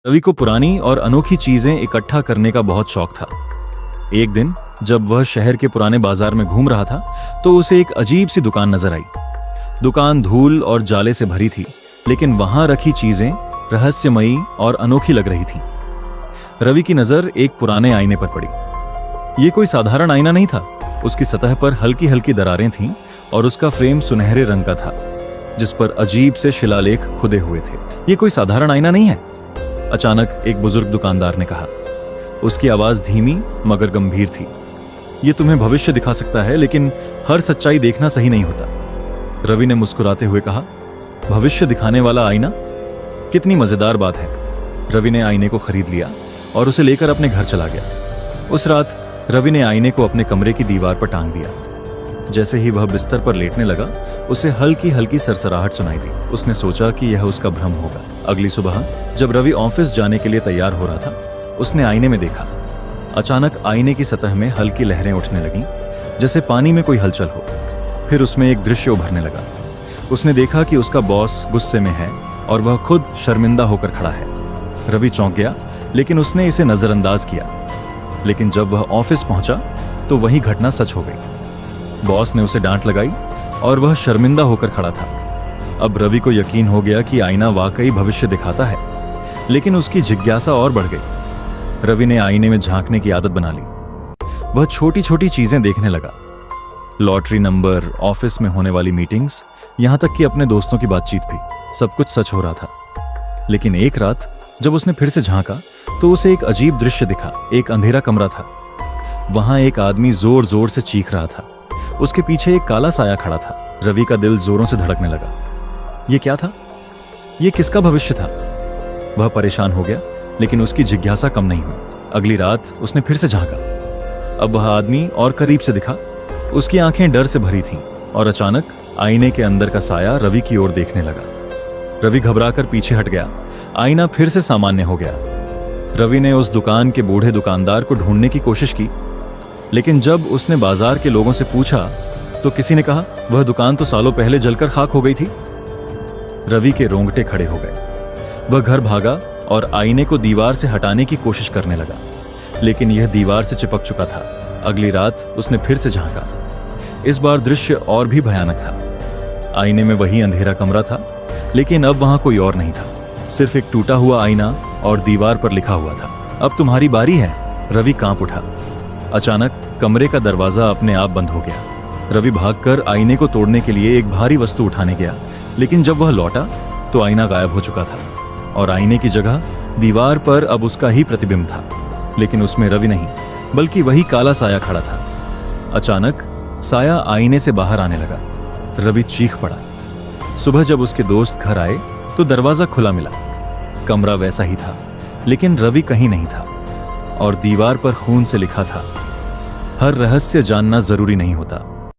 रवि को पुरानी और अनोखी चीजें इकट्ठा करने का बहुत शौक था। एक दिन जब वह शहर के पुराने बाजार में घूम रहा था तो उसे एक अजीब सी दुकान नजर आई। दुकान धूल और जाले से भरी थी, लेकिन वहां रखी चीजें रहस्यमयी और अनोखी लग रही थीं। रवि की नजर एक पुराने आईने पर पड़ी। ये कोई साधारण आईना नहीं था। उसकी सतह पर हल्की हल्की दरारें थीं और उसका फ्रेम सुनहरे रंग का था, जिस पर अजीब से शिलालेख खुदे हुए थे। ये कोई साधारण आईना नहीं है, अचानक एक बुजुर्ग दुकानदार ने कहा। उसकी आवाज धीमी मगर गंभीर थी। ये तुम्हें भविष्य दिखा सकता है, लेकिन हर सच्चाई देखना सही नहीं होता। रवि ने मुस्कुराते हुए कहा, भविष्य दिखाने वाला आईना? कितनी मजेदार बात है। रवि ने आईने को खरीद लिया और उसे लेकर अपने घर चला गया। उस रात रवि ने आईने को अपने कमरे की दीवार पर टांग दिया। जैसे ही वह बिस्तर पर लेटने लगा, उसे हल्की हल्की सरसराहट सुनाई दी। उसने सोचा कि यह उसका भ्रम होगा। अगली सुबह जब रवि ऑफिस जाने के लिए तैयार हो रहा था, उसने आईने में देखा। अचानक आईने की सतह में हल्की लहरें उठने लगीं, जैसे पानी में कोई हलचल हो। फिर उसमें एक दृश्य उभरने लगा। उसने देखा कि उसका बॉस गुस्से में है और वह खुद शर्मिंदा होकर खड़ा है। रवि चौंक गया, लेकिन उसने इसे नजरअंदाज किया। लेकिन जब वह ऑफिस पहुंचा तो वही घटना सच हो गई। बॉस ने उसे डांट लगाई और वह शर्मिंदा होकर खड़ा था। अब रवि को यकीन हो गया कि आईना वाकई भविष्य दिखाता है, लेकिन उसकी जिज्ञासा और बढ़ गई। रवि ने आईने में झांकने की आदत बना ली। वह छोटी छोटी चीजें देखने लगा, लॉटरी नंबर, ऑफिस में होने वाली मीटिंग्स, यहां तक कि अपने दोस्तों की बातचीत भी। सब कुछ सच हो रहा था। लेकिन एक रात जब उसने फिर से झांका तो उसे एक अजीब दृश्य दिखा। एक अंधेरा कमरा था। वहां एक आदमी जोर जोर से चीख रहा था। उसके पीछे एक काला साया खड़ा था। रवि का दिल जोरों से धड़कने लगा। ये क्या था? ये किसका भविष्य था? वह परेशान हो गया, लेकिन उसकी जिज्ञासा कम नहीं हुई। अगली रात उसने फिर से झांका। अब वह आदमी और करीब से दिखा। उसकी आंखें डर से भरी थीं और अचानक आईने के अंदर का साया रवि की ओर देखने लगा। रवि घबराकर पीछे हट गया। आईना फिर से सामान्य हो गया। रवि ने उस दुकान के बूढ़े दुकानदार को ढूंढने की कोशिश की, लेकिन जब उसने बाजार के लोगों से पूछा तो किसी ने कहा, वह दुकान तो सालों पहले जलकर खाक हो गई थी। रवि के रोंगटे खड़े हो गए। वह घर भागा और आईने को दीवार से हटाने की कोशिश करने लगा, लेकिन यह दीवार से चिपक चुका था। अगली रात उसने फिर से झांका। इस बार दृश्य और भी भयानक था। आईने में वही अंधेरा कमरा था, लेकिन अब वहां कोई और नहीं था। सिर्फ एक टूटा हुआ आईना और दीवार पर लिखा हुआ था, अब तुम्हारी बारी है। रवि कांप उठा। अचानक कमरे का दरवाजा अपने आप बंद हो गया। रवि भागकर आईने को तोड़ने के लिए एक भारी वस्तु उठाने गया, लेकिन जब वह लौटा तो आईना गायब हो चुका था और आईने की जगह दीवार पर अब उसका ही प्रतिबिंब था। लेकिन उसमें रवि नहीं, बल्कि वही काला साया खड़ा था। अचानक साया आईने से बाहर आने लगा। रवि चीख पड़ा। सुबह जब उसके दोस्त घर आए तो दरवाजा खुला मिला। कमरा वैसा ही था, लेकिन रवि कहीं नहीं था और दीवार पर खून से लिखा था, हर रहस्य जानना जरूरी नहीं होता।